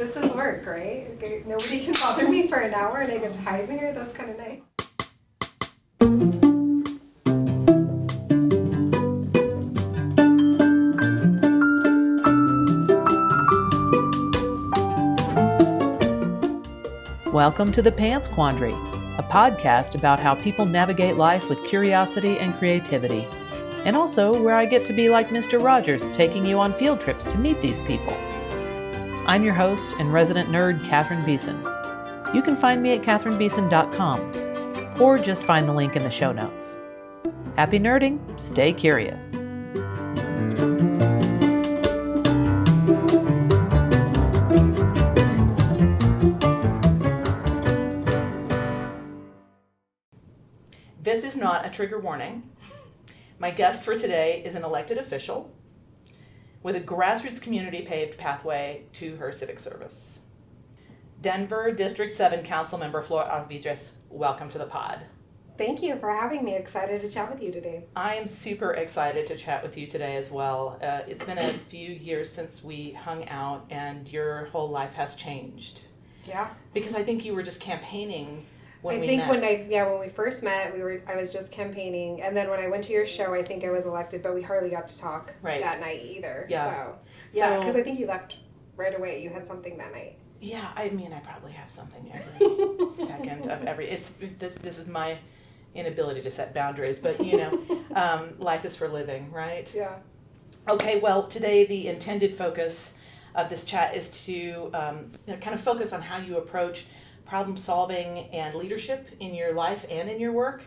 This is work, right? Okay, nobody can bother me for an hour and I get to hide here. That's kind of nice. Welcome to the Pants Quandary, a podcast about how people navigate life with curiosity and creativity, and also where I get to be like Mr. Rogers, taking you on field trips to meet these people. I'm your host and resident nerd, Catherine Beeson. You can find me at catherinebeeson.com, or just find the link in the show notes. Happy nerding, stay curious. This is not a trigger warning. My guest for today is an elected official with a grassroots community paved pathway to her civic service. Denver District 7 Council Member Flor Alvidrez, welcome to the pod. Thank you for having me. Excited to chat with you today. I am super excited to chat with you today as well. It's been a few years since we hung out and your whole life has changed. Yeah. Because I think you were just campaigning when we met. When we first met, I was just campaigning, and then when I went to your show, I think I was elected, but we hardly got to talk that night either. Yeah. So because I think you left right away. You had something that night. Yeah, I mean, I probably have something every second of every. This is my inability to set boundaries, but life is for living, right? Yeah. Okay, well, today the intended focus of this chat is to kind of focus on how you approach problem solving and leadership in your life and in your work,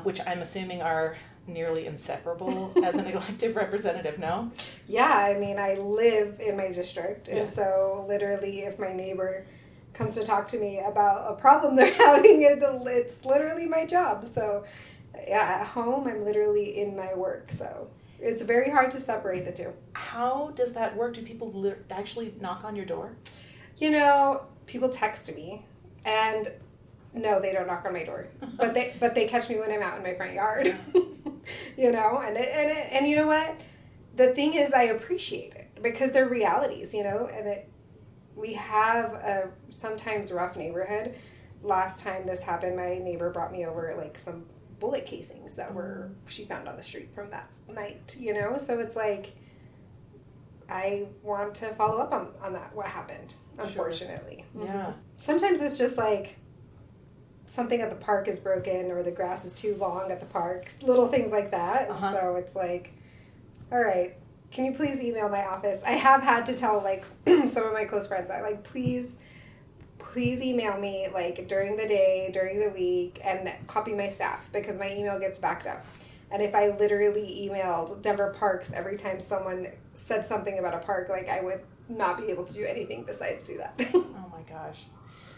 which I'm assuming are nearly inseparable as an elected representative, no? Yeah, I mean, I live in my district, and so literally if my neighbor comes to talk to me about a problem they're having, it's literally my job. So yeah, at home, I'm literally in my work, so it's very hard to separate the two. How does that work? Do people actually knock on your door? People text me, and no, they don't knock on my door, but they catch me when I'm out in my front yard, and you know what? The thing is, I appreciate it because they're realities, and we have a sometimes rough neighborhood. Last time this happened, my neighbor brought me over like some bullet casings that she found on the street from that night, so it's like, I want to follow up on that, what happened, unfortunately. Sure. Yeah. Sometimes it's just like something at the park is broken or the grass is too long at the park, little things like that. And so it's like, all right, can you please email my office? I have had to tell some of my close friends that please email me during the day, during the week, and copy my staff because my email gets backed up. And if I literally emailed Denver Parks every time someone said something about a park, I would not be able to do anything besides do that. Oh my gosh.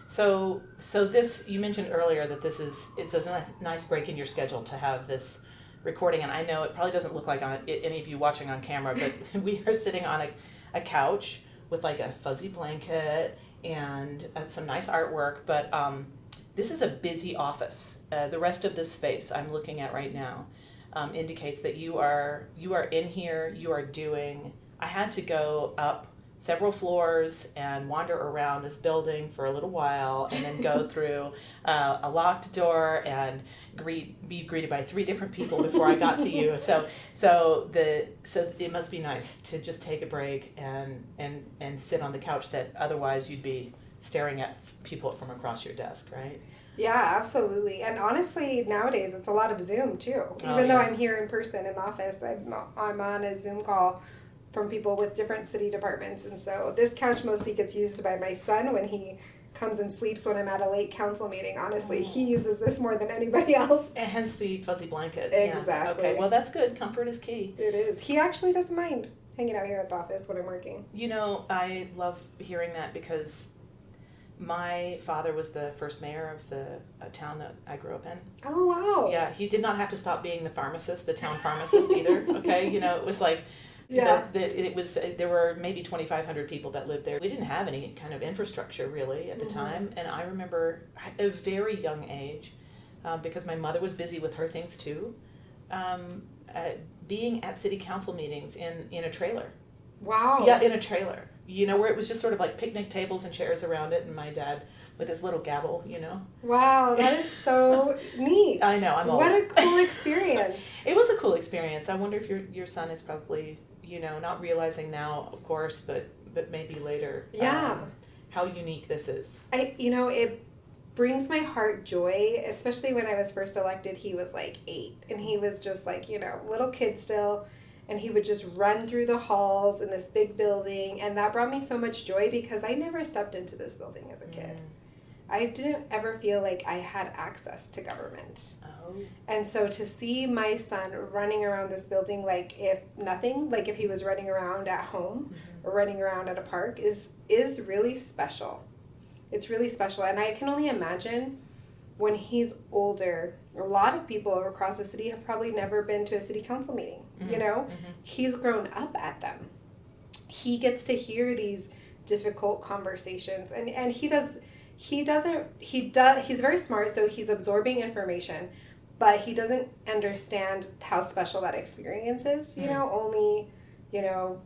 So this, you mentioned earlier that it's a nice break in your schedule to have this recording, and I know it probably doesn't look like any of you watching on camera, but we are sitting on a couch with a fuzzy blanket and some nice artwork, but this is a busy office. The rest of this space I'm looking at right now indicates that you are in here, you are doing. I had to go up several floors and wander around this building for a little while and then go through a locked door and be greeted by 3 different people before I got to you. So it must be nice to just take a break and sit on the couch that otherwise you'd be staring at people from across your desk, right? Yeah, absolutely. And honestly, nowadays it's a lot of Zoom too. Even though I'm here in person in the office, I'm on a Zoom call from people with different city departments. And so this couch mostly gets used by my son when he comes and sleeps when I'm at a late council meeting. Honestly, he uses this more than anybody else. And hence the fuzzy blanket. Exactly. Yeah. Okay, well that's good. Comfort is key. It is. He actually doesn't mind hanging out here at the office when I'm working. I love hearing that because my father was the first mayor of the town that I grew up in. Oh, wow. Yeah, he did not have to stop being the town pharmacist either, okay? it was like, there were maybe 2,500 people that lived there. We didn't have any kind of infrastructure really at the time, and I remember at a very young age, because my mother was busy with her things too, being at city council meetings in a trailer. Wow. Yeah, in a trailer. where it was just sort of like picnic tables and chairs around it, and my dad with his little gavel, Wow, that is so neat. I know, I'm old. What a cool experience. It was a cool experience. I wonder if your son is probably, not realizing now, of course, but maybe later. Yeah. How unique this is. It brings my heart joy, especially when I was first elected. He was like 8, and he was just like, little kid still, and he would just run through the halls in this big building, and that brought me so much joy because I never stepped into this building as a kid. I didn't ever feel like I had access to government. Oh. And so to see my son running around this building like if he was running around at home or running around at a park is really special. It's really special. And I can only imagine when he's older, a lot of people across the city have probably never been to a city council meeting, He's grown up at them. He gets to hear these difficult conversations, and he's very smart, so he's absorbing information, but he doesn't understand how special that experience is. Only,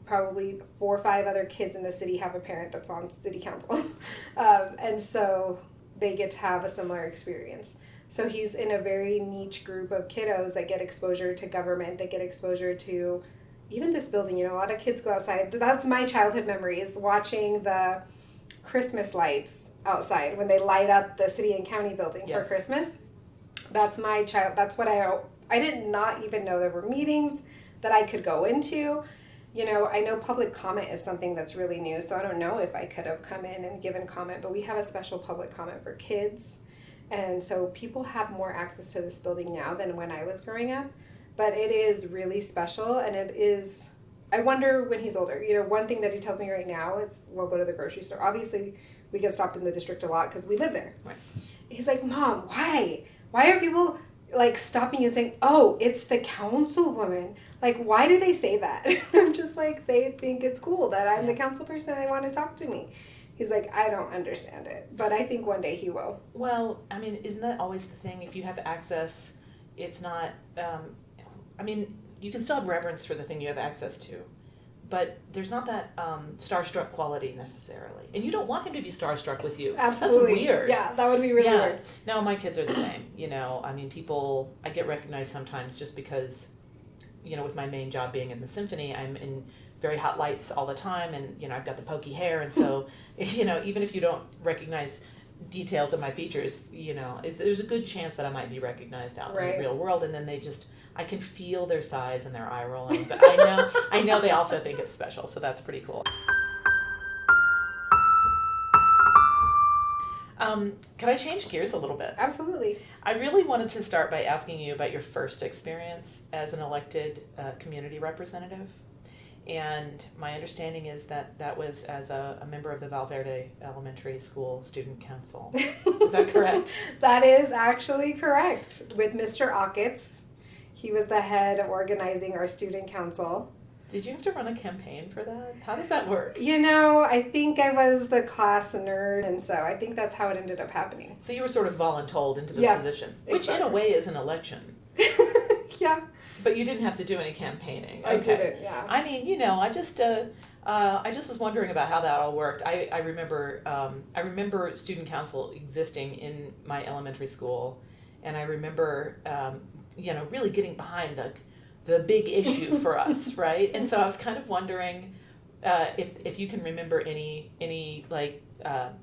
probably 4 or 5 other kids in the city have a parent that's on city council. And so they get to have a similar experience. So he's in a very niche group of kiddos that get exposure to government, that get exposure to even this building. A lot of kids go outside. That's my childhood memory, is watching the Christmas lights outside when they light up the city and county building for Christmas. That's what I did not even know there were meetings that I could go into. I know public comment is something that's really new, so I don't know if I could have come in and given comment, but we have a special public comment for kids. And so people have more access to this building now than when I was growing up. But it is really special, and it is, I wonder when he's older. One thing that he tells me right now is we'll go to the grocery store. Obviously, we get stopped in the district a lot because we live there. Right. He's like, Mom, why? Why are people like stopping and saying, oh, it's the councilwoman? Like, why do they say that? I'm just like, they think it's cool that I'm the council person and they want to talk to me. He's like, I don't understand it, but I think one day he will. Well, I mean, isn't that always the thing? If you have access, it's not, you can still have reverence for the thing you have access to, but there's not that starstruck quality necessarily. And you don't want him to be starstruck with you. Absolutely. That's weird. Yeah, that would be really weird. No, my kids are the same. I get recognized sometimes just because, with my main job being in the symphony, I'm in very hot lights all the time, and I've got the pokey hair, and so even if you don't recognize details of my features, there's a good chance that I might be recognized out in the real world, and then I can feel their sighs and their eye rolling, but I know they also think it's special, so that's pretty cool. Can I change gears a little bit? Absolutely. I really wanted to start by asking you about your first experience as an elected community representative. And my understanding is that was as a member of the Valverde Elementary School Student Council. Is that correct? That is actually correct. With Mr. Ocketts. He was the head of organizing our student council. Did you have to run a campaign for that? How does that work? I think I was the class nerd, and so I think that's how it ended up happening. So you were sort of voluntold into this position, which in a way is an election. Yeah. But you didn't have to do any campaigning. I didn't, yeah. I mean, I just was wondering about how that all worked. I remember student council existing in my elementary school, and I remember, really getting behind the big issue for us, right? And so I was kind of wondering if you can remember any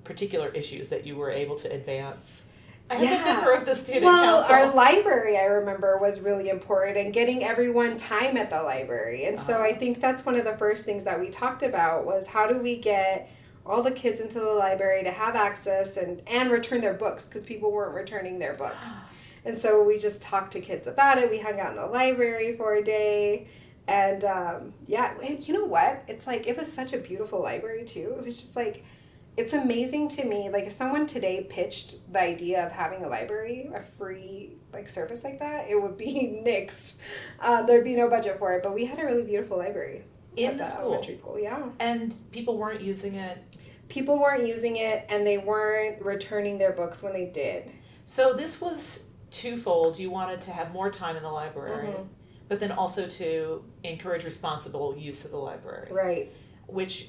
particular issues that you were able to advance as a member of the student council. Our library, I remember, was really important, and getting everyone time at the library. And so I think that's one of the first things that we talked about was how do we get all the kids into the library to have access and return their books, because people weren't returning their books. And so we just talked to kids about it. We hung out in the library for a day. And you know what? It's like, it was such a beautiful library too. It was just like, it's amazing to me. Like, if someone today pitched the idea of having a library, a free service like that, it would be nixed. There'd be no budget for it. But we had a really beautiful library in the school. Elementary school, yeah. And people weren't using it. People weren't using it, and they weren't returning their books when they did. So this was twofold. You wanted to have more time in the library, but then also to encourage responsible use of the library. Right. Which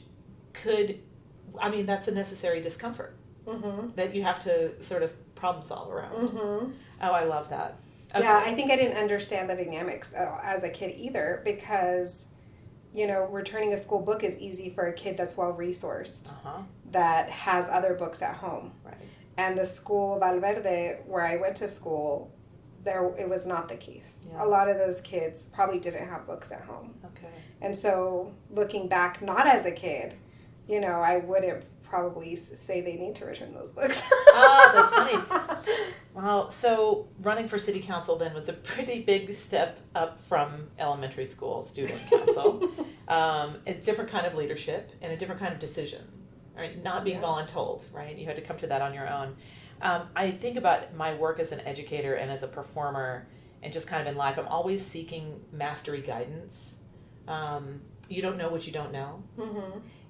that's a necessary discomfort that you have to sort of problem solve around. Oh, I love that. Okay. Yeah, I think I didn't understand the dynamics as a kid either, because, returning a school book is easy for a kid that's well-resourced, that has other books at home. Right. And the school, Valverde, where I went to school, it was not the case. Yeah. A lot of those kids probably didn't have books at home. Okay. And so, looking back, not as a kid, I wouldn't probably say they need to return those books. Oh, that's funny. Well, so running for city council then was a pretty big step up from elementary school student council. A different kind of leadership and a different kind of decision, right? Not being voluntold, right? You had to come to that on your own. I think about my work as an educator and as a performer and just kind of in life, I'm always seeking mastery guidance. You don't know what you don't know.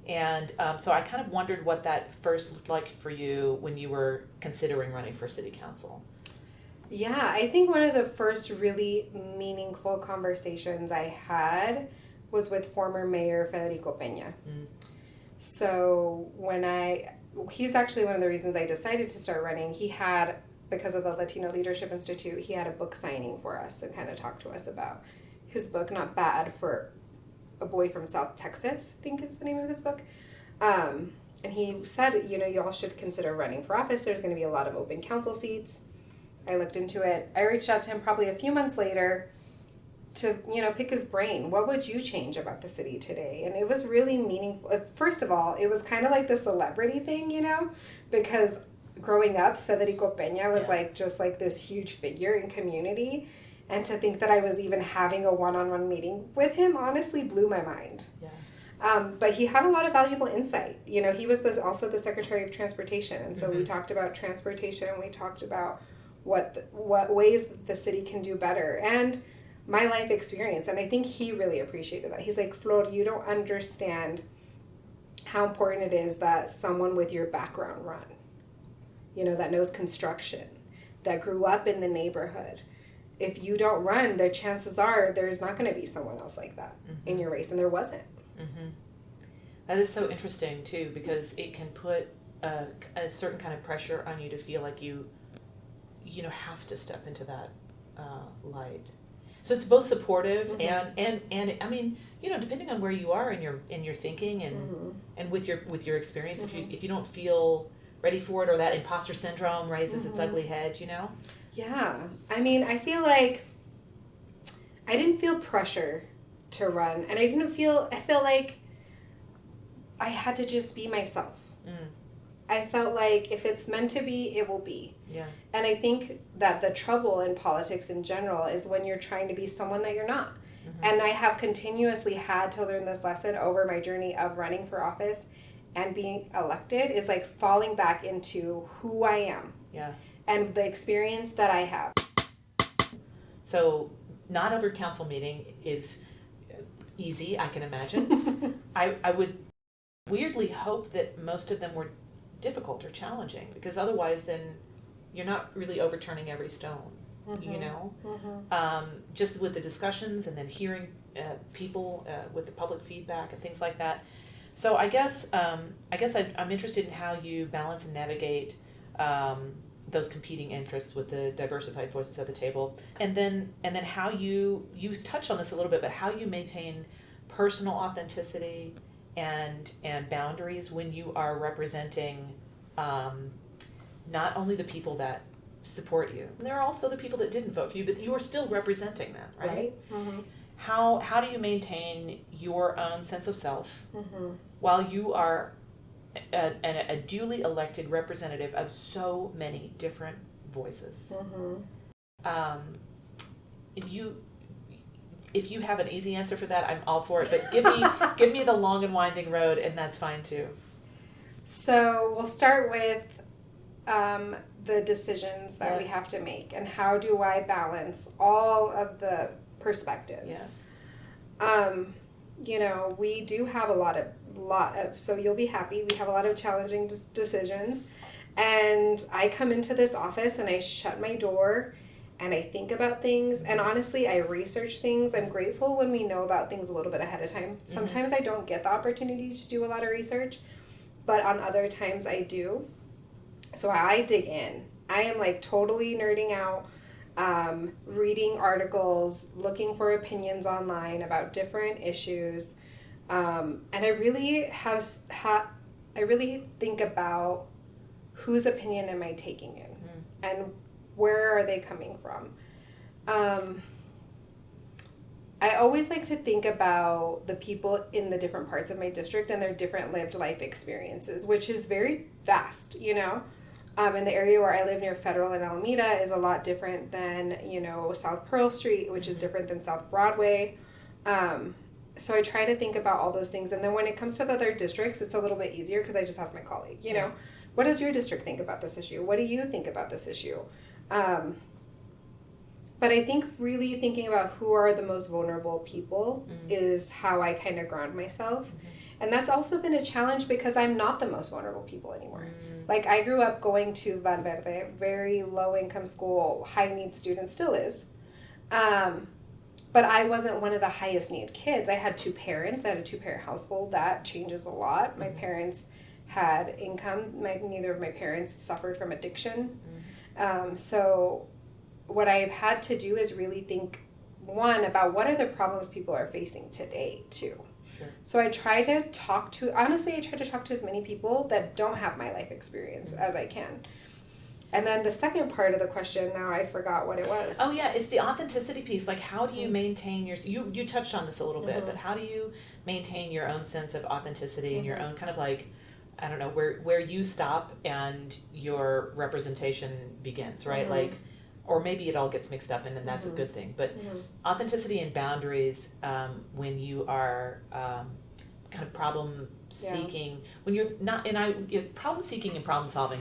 And so I kind of wondered what that first looked like for you when you were considering running for city council. Yeah, I think one of the first really meaningful conversations I had was with former Mayor Federico Peña. So he's actually one of the reasons I decided to start running. He had, because of the Latino Leadership Institute, he had a book signing for us and kind of talked to us about his book, Not Bad for a Boy from South Texas, I think is the name of this book. And he said, you all should consider running for office. There's going to be a lot of open council seats. I looked into it. I reached out to him probably a few months later to, pick his brain. What would you change about the city today? And it was really meaningful. First of all, it was kind of like the celebrity thing, because growing up, Federico Peña was just like this huge figure in community. And to think that I was even having a one-on-one meeting with him honestly blew my mind. Yeah. But he had a lot of valuable insight. He was also the Secretary of Transportation. And so we talked about transportation. We talked about what ways the city can do better. And my life experience. And I think he really appreciated that. He's like, Flor, you don't understand how important it is that someone with your background run. That knows construction, that grew up in the neighborhood. If you don't run, the chances are there's not going to be someone else like that in your race, and there wasn't. That is so interesting too, because it can put a certain kind of pressure on you to feel like you have to step into that light. So it's both supportive and I mean, depending on where you are in your thinking and with your experience, if you don't feel ready for it, or that imposter syndrome raises its ugly head, Yeah. I mean, I feel like I didn't feel pressure to run, and I felt like I had to just be myself. I felt like if it's meant to be, it will be. Yeah. And I think that the trouble in politics in general is when you're trying to be someone that you're not. And I have continuously had to learn this lesson over my journey of running for office and being elected, is like falling back into who I am. Yeah. And the experience that I have. So, not every council meeting is easy, I can imagine. I would weirdly hope that most of them were difficult or challenging, because otherwise then you're not really overturning every stone, just with the discussions and then hearing people with the public feedback and things like that. So I guess I'm interested in how you balance and navigate those competing interests with the diversified voices at the table, and then how you touched on this a little bit, but how you maintain personal authenticity and boundaries when you are representing not only the people that support you, and there are also the people that didn't vote for you, but you are still representing them, right? How do you maintain your own sense of self while you are a duly elected representative of so many different voices? If you have an easy answer for that, I'm all for it. But give me the long and winding road, and that's fine too. So we'll start with the decisions that we have to make, and how do I balance all of the perspectives? Yes. We do have a lot of, so you'll be happy, we have a lot of challenging decisions. And I come into this office and I shut my door and I think about things, and honestly, I research things. I'm grateful when we know about things a little bit ahead of time. Sometimes I don't get the opportunity to do a lot of research, but on other times I do. So I dig in. I am like totally nerding out, reading articles, looking for opinions online about different issues, and I really I really think about whose opinion am I taking in, and where are they coming from. I always like to think about the people in the different parts of my district and their different lived life experiences, which is very vast, you know. In the area where I live near Federal and Alameda is a lot different than, you know, South Pearl Street, which is different than South Broadway. So I try to think about all those things. And then when it comes to the other districts, it's a little bit easier because I just ask my colleague, you know, what does your district think about this issue? What do you think about this issue? But I think really thinking about who are the most vulnerable people is how I kind of ground myself. And that's also been a challenge because I'm not the most vulnerable people anymore. Like, I grew up going to Valverde, very low-income school, high-need student, still is. But I wasn't one of the highest-need kids. I had two parents. I had a two-parent household. That changes a lot. My parents had income. Neither of my parents suffered from addiction. So what I've had to do is really think, one, about what are the problems people are facing today, too. Sure. So I try to talk to as many people that don't have my life experience as I can. And then the second part of the question, now I forgot what it was. Oh yeah, it's the authenticity piece. Like, how do you maintain you touched on this a little bit, but how do you maintain your own sense of authenticity and your own kind of like, I don't know, where you stop and your representation begins, right? Like, or maybe it all gets mixed up and then that's a good thing. But authenticity and boundaries, when you are kind of problem seeking, when you're not, problem seeking and problem solving,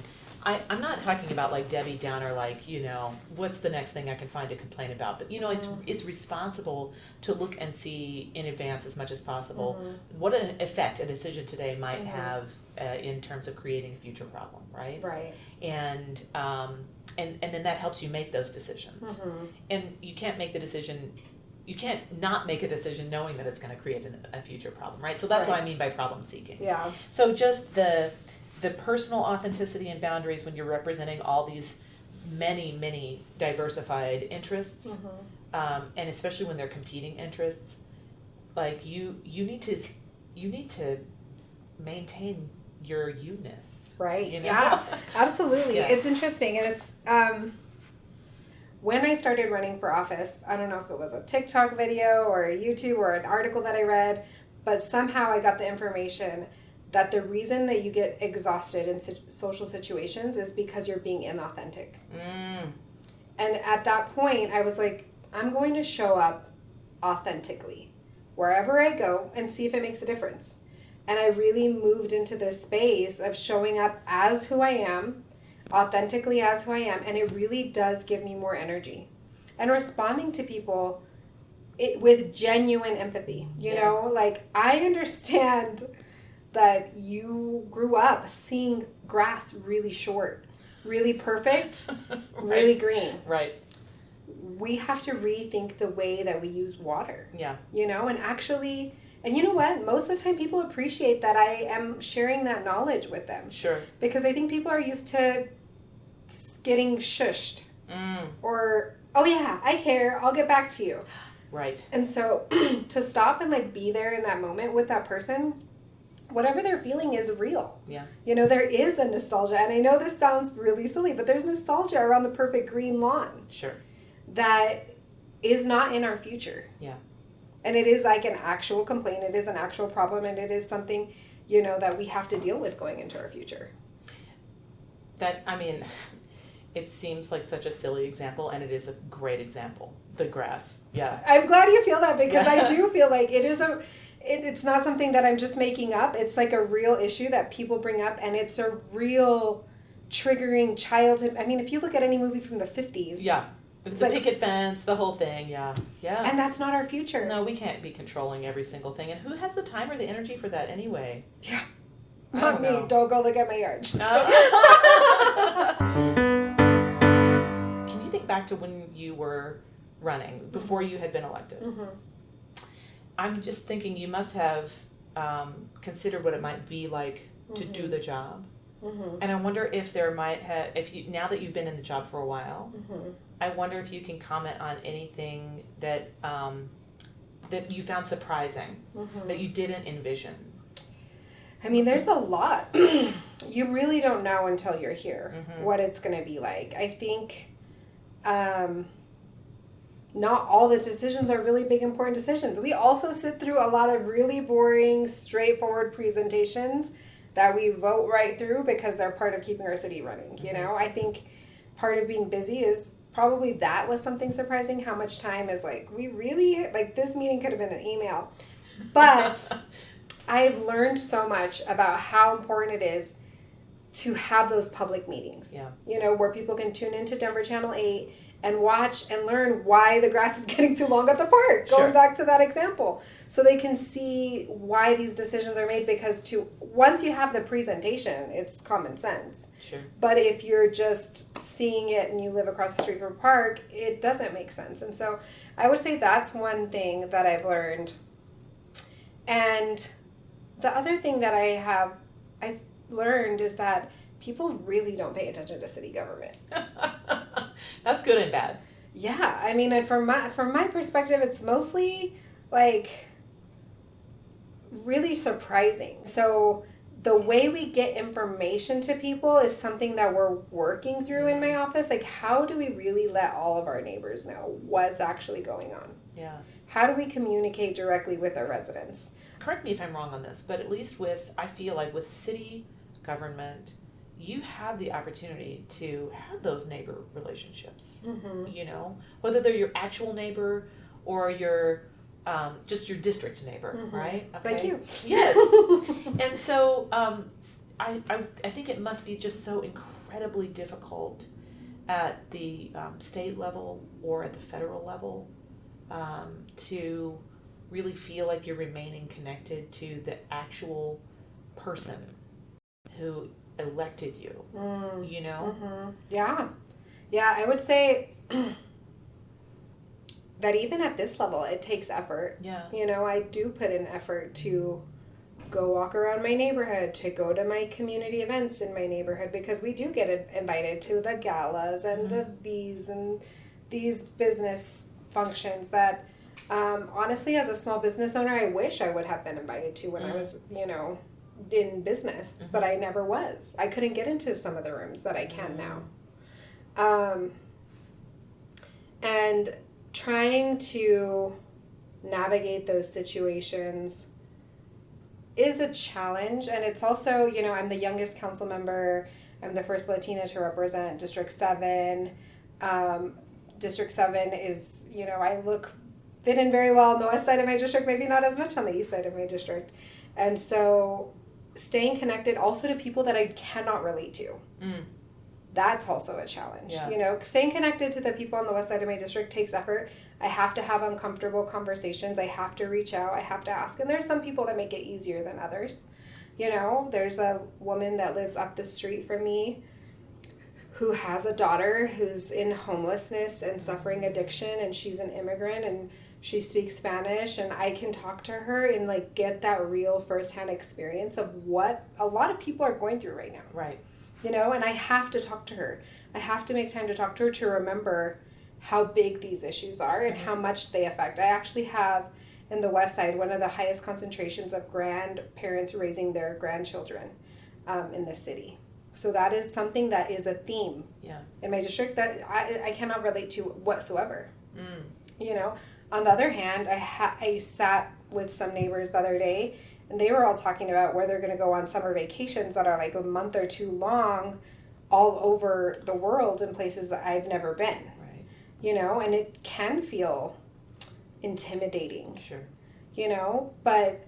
I'm not talking about like Debbie Downer, like, you know, what's the next thing I can find to complain about? But, you know, it's responsible to look and see in advance as much as possible what an effect a decision today might have in terms of creating a future problem, right? Right. And then that helps you make those decisions. And you can't make the decision, you can't not make a decision knowing that it's going to create a future problem, right? So that's what I mean by problem seeking. Yeah. So just the personal authenticity and boundaries when you're representing all these many diversified interests, and especially when they're competing interests, like you need to maintain your you-ness. Right. You know? Yeah, absolutely. Yeah. It's interesting. And it's, when I started running for office, I don't know if it was a TikTok video or a YouTube or an article that I read, but somehow I got the information that the reason that you get exhausted in social situations is because you're being inauthentic. And at that point, I was like, I'm going to show up authentically wherever I go and see if it makes a difference. And I really moved into this space of showing up as who I am, authentically as who I am, and it really does give me more energy. And responding to people with genuine empathy, you know? Like, I understand that you grew up seeing grass really short, really perfect, really green. Right. We have to rethink the way that we use water. Yeah. You know, and actually... And you know what? Most of the time people appreciate that I am sharing that knowledge with them. Sure. Because I think people are used to getting shushed. Or, oh yeah, I care, I'll get back to you. Right. And so to stop and like be there in that moment with that person, whatever they're feeling is real. Yeah. You know, there is a nostalgia. And I know this sounds really silly, but there's nostalgia around the perfect green lawn. Sure. That is not in our future. Yeah. And it is like an actual complaint. It is an actual problem. And it is something, you know, that we have to deal with going into our future. I mean, it seems like such a silly example, and it is a great example. The grass. Yeah. I'm glad you feel that, because I do feel like it's not something that I'm just making up. It's like a real issue that people bring up, and it's a real triggering childhood. I mean, if you look at any movie from the 50s. Yeah. It's the picket fence, the whole thing, yeah. And that's not our future. No, we can't be controlling every single thing. And who has the time or the energy for that anyway? Yeah. Not me. Know. Don't go look at my yard. think back to when you were running, before you had been elected. Mm-hmm. I'm just thinking you must have considered what it might be like to do the job. Mm-hmm. And I wonder if there might have, now that you've been in the job for a while, Mm-hmm. I wonder if you can comment on anything that that you found surprising, that you didn't envision. I mean, there's a lot. You really don't know until you're here what it's going to be like. I think not all the decisions are really big, important decisions. We also sit through a lot of really boring, straightforward presentations that we vote right through because they're part of keeping our city running. You know, I think part of being busy is probably that was something surprising, how much time is like, we really, like this meeting could have been an email. But I've learned so much about how important it is to have those public meetings. Yeah. You know, where people can tune into Denver Channel 8 and watch and learn why the grass is getting too long at the park. Sure. Going back to that example. So they can see why these decisions are made, because once you have the presentation, it's common sense. Sure. But if you're just seeing it and you live across the street from a park, it doesn't make sense. And so I would say that's one thing that I've learned. And the other thing that I've learned is that people really don't pay attention to city government. That's good and bad. Yeah, I mean, and from my perspective, it's mostly like really surprising. So the way we get information to people is something that we're working through in my office. Like, how do we really let all of our neighbors know what's actually going on? Yeah. How do we communicate directly with our residents? Correct me if I'm wrong on this, but at least I feel like with city government, you have the opportunity to have those neighbor relationships. You know, whether they're your actual neighbor or your just your district's neighbor, right? Okay. Like you. Yes. And so I think it must be just so incredibly difficult at the state level or at the federal level to really feel like you're remaining connected to the actual person who elected you, you know? Yeah. Yeah, I would say that even at this level, it takes effort. Yeah. You know, I do put in effort to go walk around my neighborhood, to go to my community events in my neighborhood, because we do get invited to the galas and these business functions that, honestly, as a small business owner, I wish I would have been invited to when I was, you know, in business, but I never was. I couldn't get into some of the rooms that I can now. And trying to navigate those situations is a challenge. And it's also, you know, I'm the youngest council member. I'm the first Latina to represent District 7. District 7 is, you know, I fit in very well on the west side of my district, maybe not as much on the east side of my district. And so staying connected also to people that I cannot relate to. That's also a challenge. Yeah. You know, staying connected to the people on the west side of my district takes effort. I have to have uncomfortable conversations. I have to reach out. I have to ask. And there's some people that make it easier than others. You know, there's a woman that lives up the street from me who has a daughter who's in homelessness and suffering addiction, and she's an immigrant, and she speaks Spanish, and I can talk to her and like get that real firsthand experience of what a lot of people are going through right now. Right. You know, and I have to talk to her. I have to make time to talk to her to remember how big these issues are and how much they affect. I actually have in the west side one of the highest concentrations of grandparents raising their grandchildren in the city. So that is something that is a theme in my district that I cannot relate to whatsoever. You know, on the other hand, I sat with some neighbors the other day, and they were all talking about where they're going to go on summer vacations that are like a month or two long all over the world in places that I've never been. Right. You know, and it can feel intimidating. Sure. You know, but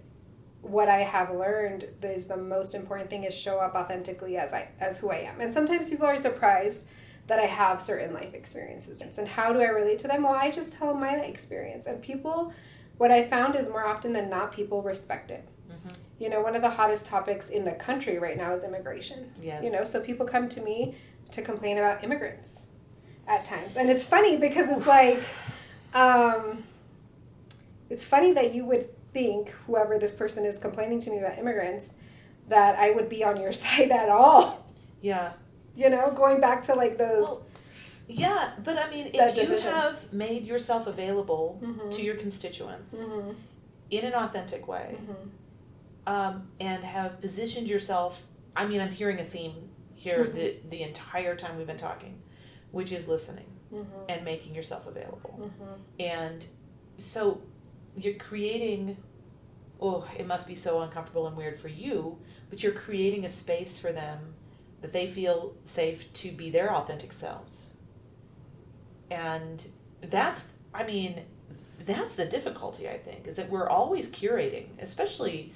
what I have learned is the most important thing is show up authentically as who I am. And sometimes people are surprised that I have certain life experiences. And how do I relate to them? Well, I just tell them my experience. And people, what I found is more often than not, people respect it. You know, one of the hottest topics in the country right now is immigration. Yes. You know, so people come to me to complain about immigrants. at times. And it's funny because it's like, it's funny that you would think, whoever this person is complaining to me about immigrants, that I would be on your side at all. Yeah. You know, going back to like those. Well, yeah, but I mean, if you have made yourself available to your constituents in an authentic way, and have positioned yourself, I mean, I'm hearing a theme here the entire time we've been talking, which is listening and making yourself available. And so you're creating, it must be so uncomfortable and weird for you, but you're creating a space for them that they feel safe to be their authentic selves. And that's the difficulty, I think, is that we're always curating, especially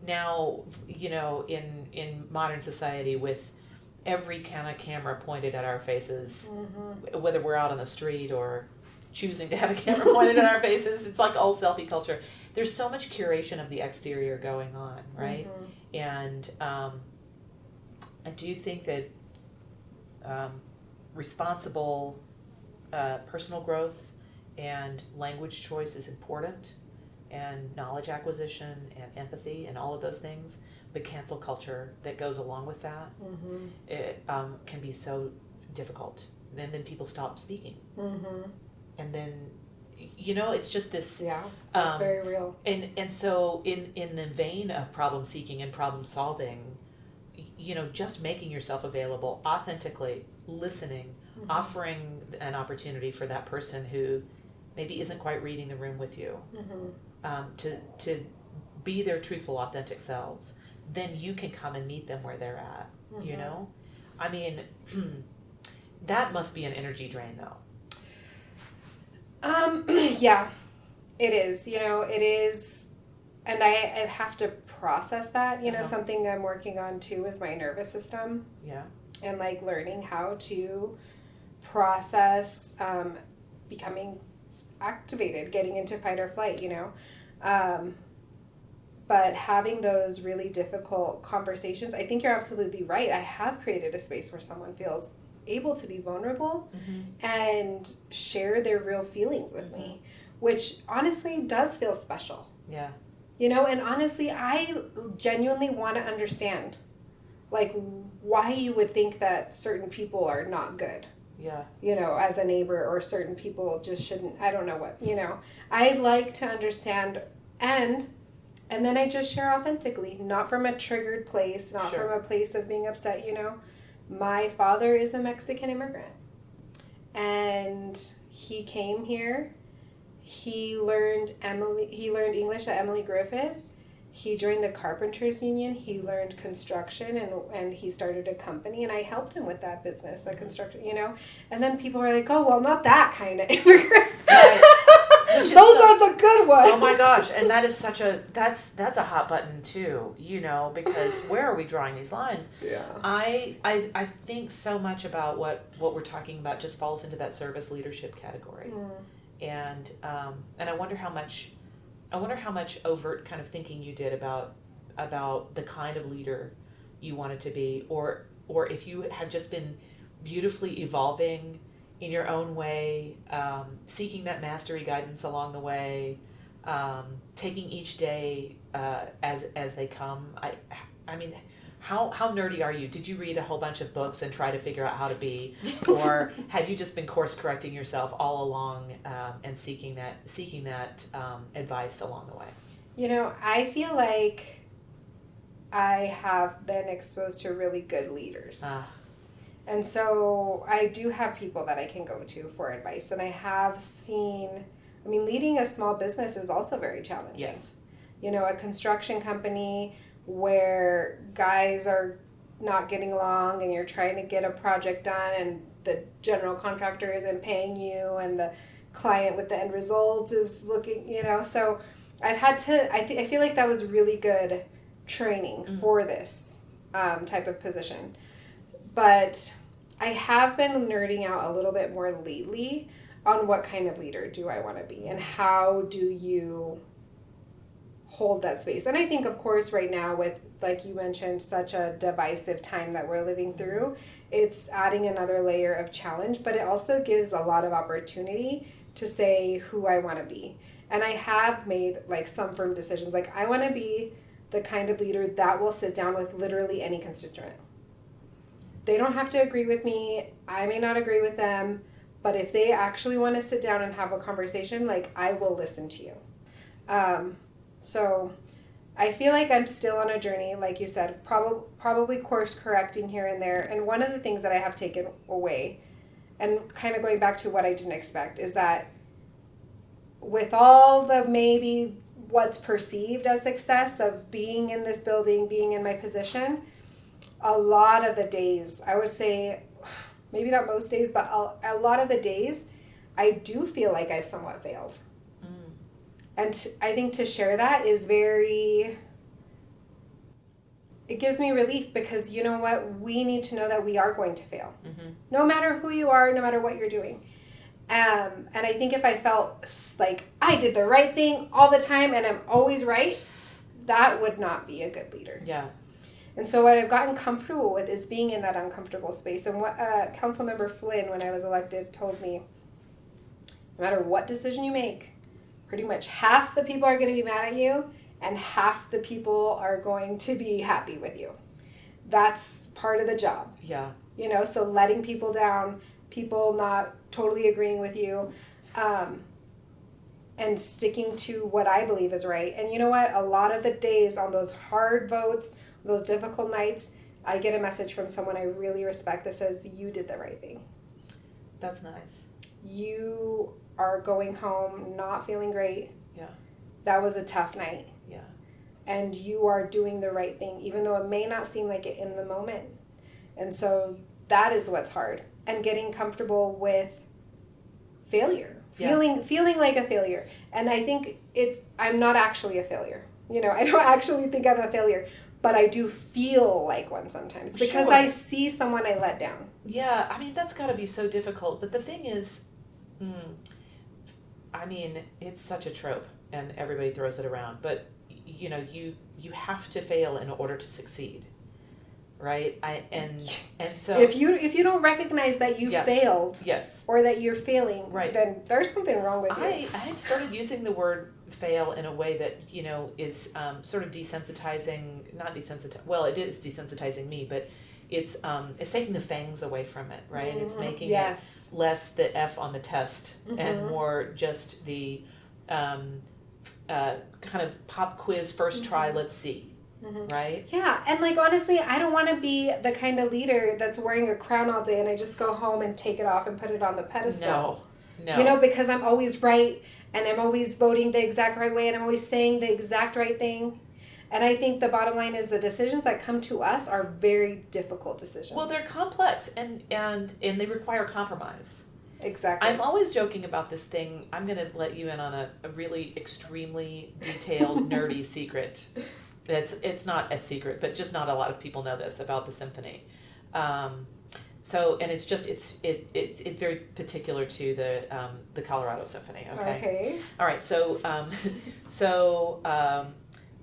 now, you know, in modern society with every kind of camera pointed at our faces, whether we're out on the street or choosing to have a camera pointed at our faces. It's like all selfie culture. There's so much curation of the exterior going on, right? And I do think that responsible personal growth and language choice is important, and knowledge acquisition and empathy and all of those things, but cancel culture that goes along with that, it can be so difficult. Then people stop speaking. And then, you know, it's just this... Yeah, that's very real. And so in the vein of problem seeking and problem solving, you know, just making yourself available authentically, listening, offering an opportunity for that person who maybe isn't quite reading the room with you, to be their truthful, authentic selves, then you can come and meet them where they're at, you know? I mean, that must be an energy drain, though. Yeah, it is. You know, it is, and I have to process that. You know, something I'm working on, too, is my nervous system. Yeah. And, like, learning how to process becoming activated, getting into fight or flight, you know. But having those really difficult conversations, I think you're absolutely right. I have created a space where someone feels able to be vulnerable and share their real feelings with me, which honestly does feel special. Yeah. You know, and honestly, I genuinely want to understand, like, why you would think that certain people are not good. Yeah. You know, as a neighbor, or certain people just shouldn't, I don't know what, you know. I like to understand, and then I just share authentically, not from a triggered place, not from a place of being upset, you know. My father is a Mexican immigrant, and he came here. He learned English at Emily Griffith. He joined the Carpenters Union. He learned construction, and he started a company, and I helped him with that business, the construction, you know. And then people are like, oh, well, not that kind of immigrant. Right. Those are the good ones. Oh my gosh, and that is that's a hot button too, you know, because where are we drawing these lines? Yeah. I think so much about what we're talking about just falls into that service leadership category. And I wonder how much overt kind of thinking you did about the kind of leader you wanted to be, or if you have just been beautifully evolving in your own way, seeking that mastery guidance along the way, taking each day as they come. I mean, how nerdy are you? Did you read a whole bunch of books and try to figure out how to be, or have you just been course correcting yourself all along and seeking that advice along the way? You know, I feel like I have been exposed to really good leaders. And so I do have people that I can go to for advice. And I have seen, I mean, leading a small business is also very challenging. Yes. You know, a construction company where guys are not getting along and you're trying to get a project done and the general contractor isn't paying you and the client with the end result is looking, you know. So I've had to, I feel like that was really good training for this type of position. But I have been nerding out a little bit more lately on what kind of leader do I want to be and how do you hold that space. And I think, of course, right now with like you mentioned, such a divisive time that we're living through, it's adding another layer of challenge, but it also gives a lot of opportunity to say who I want to be. And I have made like some firm decisions. Like, I want to be the kind of leader that will sit down with literally any constituent. They don't have to agree with me. I may not agree with them, but if they actually want to sit down and have a conversation, like, I will listen to you. So I feel like I'm still on a journey, like you said, probably course correcting here and there. And one of the things that I have taken away, and kind of going back to what I didn't expect, is that with all the maybe what's perceived as success of being in this building, being in my position, a lot of the days, I would say, maybe not most days, but a lot of the days, I do feel like I've somewhat failed. And I think to share that is it gives me relief, because you know what? We need to know that we are going to fail. Mm-hmm. No matter who you are, no matter what you're doing. And I think if I felt like I did the right thing all the time and I'm always right, that would not be a good leader. Yeah. And so what I've gotten comfortable with is being in that uncomfortable space. And what Councilmember Flynn, when I was elected, told me, no matter what decision you make, pretty much half the people are going to be mad at you and half the people are going to be happy with you. That's part of the job. Yeah. You know, so letting people down, people not totally agreeing with you, and sticking to what I believe is right. And you know what? A lot of the days on those hard votes, those difficult nights, I get a message from someone I really respect that says, you did the right thing. That's nice. You are going home not feeling great. Yeah. That was a tough night. Yeah. And you are doing the right thing, even though it may not seem like it in the moment. And so that is what's hard. And getting comfortable with failure. Yeah. Feeling like a failure. And I think I'm not actually a failure. You know, I don't actually think I'm a failure, but I do feel like one sometimes because Sure. I see someone I let down. Yeah, I mean, that's got to be so difficult. But the thing is, I mean, it's such a trope and everybody throws it around. But, you know, you have to fail in order to succeed. Right? And so if you don't recognize that you failed, yes, or that you're failing, right, then there's something wrong with you. I've started using the word fail in a way that, you know, is sort of desensitizing, well, it is desensitizing me, but it's taking the fangs away from it, right? Mm-hmm. It's making it less the F on the test, mm-hmm, and more just the kind of pop quiz first mm-hmm, try, let's see. Mm-hmm. Right? Yeah, and like honestly, I don't want to be the kind of leader that's wearing a crown all day and I just go home and take it off and put it on the pedestal. No. You know, because I'm always right and I'm always voting the exact right way and I'm always saying the exact right thing. And I think the bottom line is the decisions that come to us are very difficult decisions. Well, they're complex and they require compromise. Exactly. I'm always joking about this thing. I'm going to let you in on a really extremely detailed, nerdy secret. It's not a secret, but just not a lot of people know this about the symphony. So, and it's very particular to the Colorado Symphony. Okay. All right. So,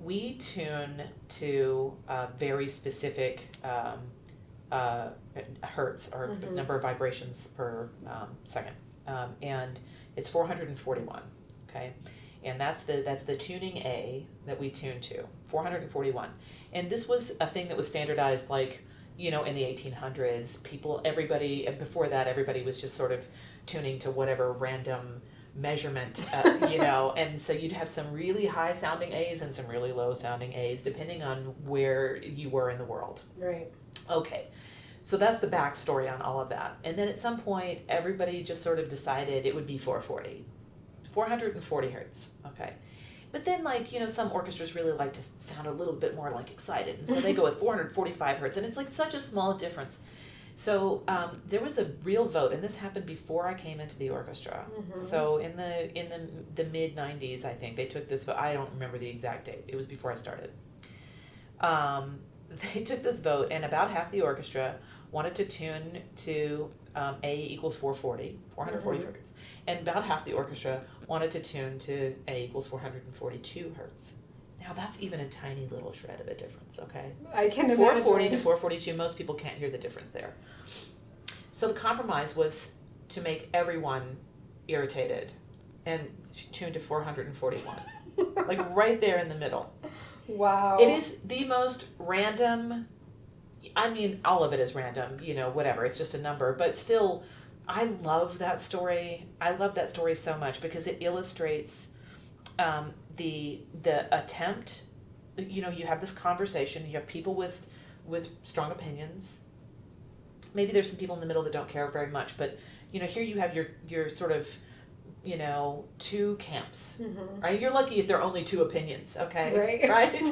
we tune to very specific hertz or mm-hmm, number of vibrations per second, and it's 441. Okay. And that's the tuning A that we tune to, 441. And this was a thing that was standardized, like, you know, in the 1800s. Before that, everybody was just sort of tuning to whatever random measurement, you know. And so you'd have some really high sounding A's and some really low sounding A's, depending on where you were in the world. Right. Okay. So that's the backstory on all of that. And then at some point, everybody just sort of decided it would be 440 hertz, okay. But then, like, you know, some orchestras really like to sound a little bit more, like, excited, and so they go with 445 hertz, and it's, like, such a small difference. So there was a real vote, and this happened before I came into the orchestra. Mm-hmm. So in the mid-90s, I think, they took this vote. I don't remember the exact date. It was before I started. They took this vote, and about half the orchestra wanted to tune to A equals 440 mm-hmm, hertz. And about half the orchestra wanted to tune to A equals 442 hertz. Now that's even a tiny little shred of a difference, okay? I can imagine. 440 to 442, most people can't hear the difference there. So the compromise was to make everyone irritated and tuned to 441. Like right there in the middle. Wow. It is the most random, I mean, all of it is random, whatever, it's just a number, but still, I love that story. I love that story so much because it illustrates the attempt. You have this conversation, you have people with strong opinions. Maybe there's some people in the middle that don't care very much, but here you have your sort of two camps, right? You're lucky if there are only two opinions, okay? Right?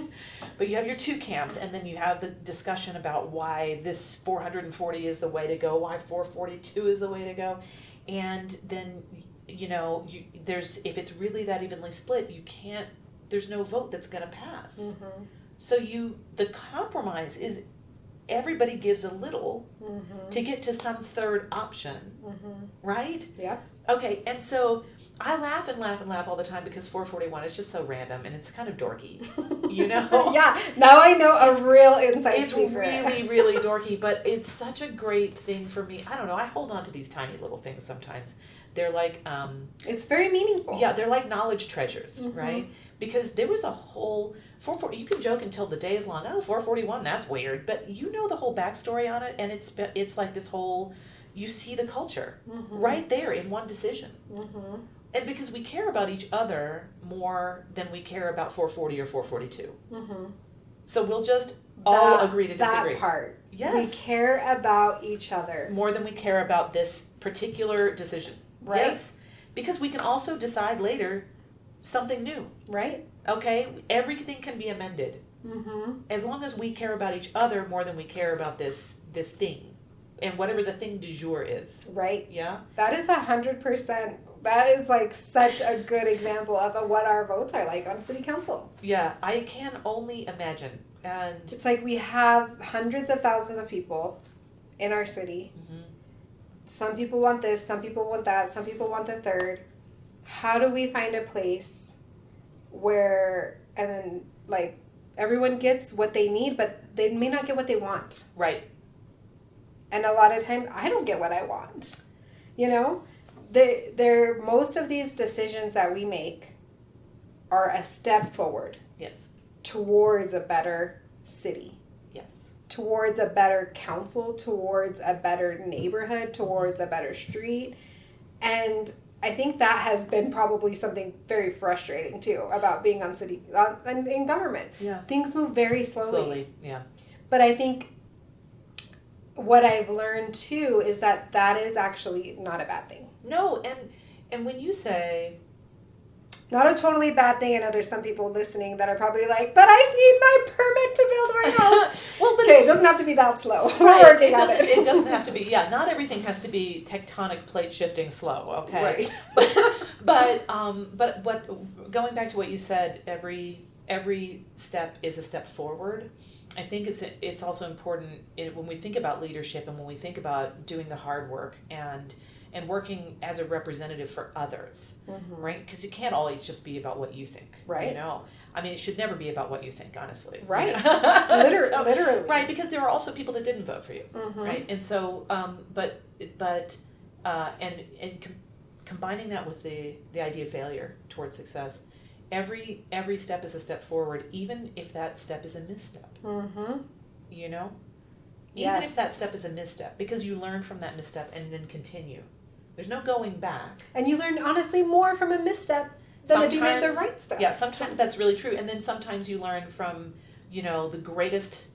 But you have your two camps, and then you have the discussion about why this 440 is the way to go, why 442 is the way to go, and then there's, if it's really that evenly split, there's no vote that's going to pass. So the compromise is everybody gives a little to get to some third option, right? Yeah. Okay, and so I laugh and laugh and laugh all the time because 441 is just so random and it's kind of dorky, Yeah, now I know a real inside secret. It's really, really dorky, but it's such a great thing for me. I don't know, I hold on to these tiny little things sometimes. They're like... it's very meaningful. Yeah, they're like knowledge treasures, right? Because there was a whole... 440, you can joke until the day is long, 441, that's weird. But you know the whole backstory on it, and it's like this whole... You see the culture right there in one decision. And because we care about each other more than we care about 440 or 442. So we'll just all agree to disagree. That part. Yes. We care about each other. More than we care about this particular decision. Right. Yes. Because we can also decide later something new. Right. Okay? Everything can be amended. As long as we care about each other more than we care about this thing. And whatever the thing du jour is. Right. Yeah? That is 100%. That is like such a good example of what our votes are like on city council. Yeah, I can only imagine. And it's like we have hundreds of thousands of people in our city. Some people want this, some people want that, some people want the third. How do we find a place where, and then like everyone gets what they need, but they may not get what they want. Right. And a lot of times, I don't get what I want. They're most of these decisions that we make are a step forward. Yes. Towards a better city. Yes. Towards a better council, towards a better neighborhood, towards a better street. And I think that has been probably something very frustrating, too, about being in government. Yeah. Things move very slowly. Slowly, yeah. But I think what I've learned too is that is actually not a bad thing. No, and when you say... Not a totally bad thing. I know there's some people listening that are probably like, but I need my permit to build my house. Well, but okay, it doesn't have to be that slow. Right, We're working on it. It doesn't have to be, not everything has to be tectonic plate shifting slow, okay? Right. But what going back to what you said, every step is a step forward. I think it's also important when we think about leadership and when we think about doing the hard work and working as a representative for others, right? Because you can't always just be about what you think, right? I mean, it should never be about what you think, honestly, right? Literally, right? Because there are also people that didn't vote for you, right? And so, combining that with the idea of failure towards success. Every step is a step forward, even if that step is a misstep. Even if that step is a misstep, because you learn from that misstep and then continue. There's no going back. And you learn, honestly, more from a misstep than if you made the right step. Yeah, sometimes that's really true. And then sometimes you learn from, the greatest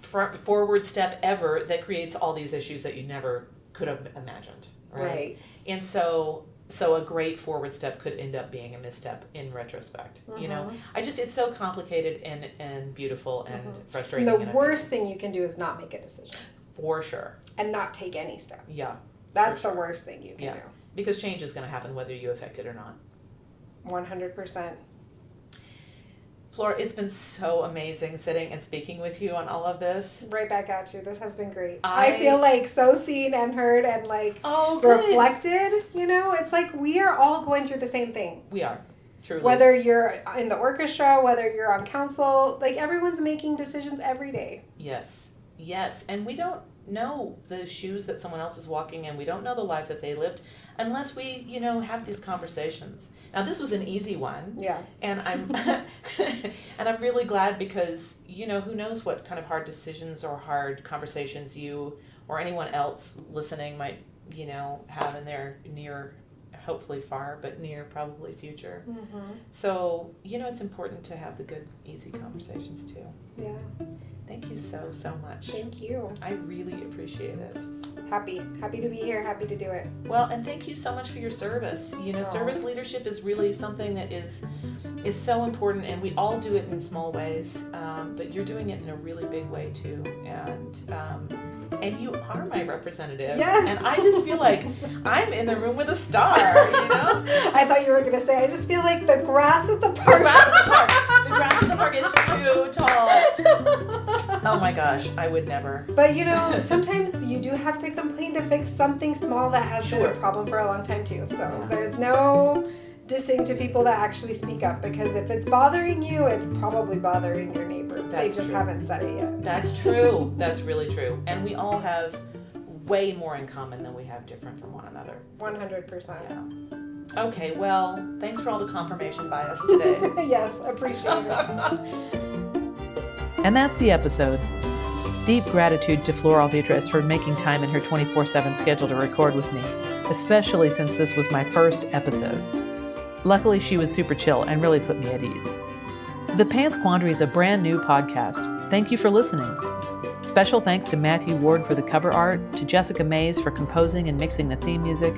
forward step ever that creates all these issues that you never could have imagined. Right. And so a great forward step could end up being a misstep in retrospect. It's so complicated and beautiful and frustrating. And the worst thing you can do is not make a decision. For sure. And not take any step. Yeah. That's the worst thing you can do. Because change is going to happen whether you affect it or not. 100%. Flor, it's been so amazing sitting and speaking with you on all of this. Right back at you. This has been great. I feel like so seen and heard and reflected. It's like we are all going through the same thing. We are. Truly. Whether you're in the orchestra, whether you're on council, like everyone's making decisions every day. Yes. And we don't know the shoes that someone else is walking in. We don't know the life that they lived unless we, have these conversations. Now, this was an easy one. Yeah. And I'm really glad because, who knows what kind of hard decisions or hard conversations you or anyone else listening might, have in their near, hopefully far, but near probably future. Mm-hmm. So, it's important to have the good, easy conversations too. Yeah. Thank you so much. Thank you. I really appreciate it. Happy to be here. Happy to do it. Well, and thank you so much for your service. Service leadership is really something that is so important, and we all do it in small ways. But you're doing it in a really big way too, and you are my representative. Yes. And I just feel like I'm in the room with a star. I thought you were gonna say I just feel like the grass at the park. The grass at the park is too tall. Oh my gosh, I would never. But sometimes you do have to complain to fix something small that has been a problem for a long time too. So there's no dissing to people that actually speak up, because if it's bothering you, it's probably bothering your neighbor. They just haven't said it yet. That's true. That's really true. And we all have way more in common than we have different from one another. 100%. Yeah. Okay, well, thanks for all the confirmation bias today. Yes, appreciate it. And that's the episode. Deep gratitude to Flor Alvidrez for making time in her 24/7 schedule to record with me, especially since this was my first episode. Luckily, she was super chill and really put me at ease. The Pants Quandary is a brand new podcast. Thank you for listening. Special thanks to Matthew Ward for the cover art, to Jessica Mays for composing and mixing the theme music,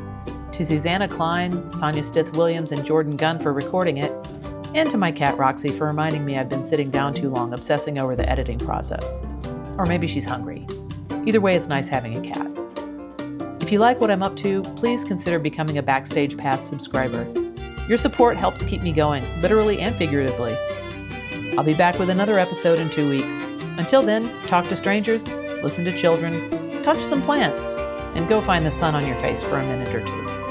to Susanna Klein, Sonia Stith-Williams, and Jordan Gunn for recording it, and to my cat Roxy for reminding me I've been sitting down too long obsessing over the editing process. Or maybe she's hungry. Either way, it's nice having a cat. If you like what I'm up to, please consider becoming a Backstage Pass subscriber. Your support helps keep me going, literally and figuratively. I'll be back with another episode in 2 weeks. Until then, talk to strangers, listen to children, touch some plants, and go find the sun on your face for a minute or two.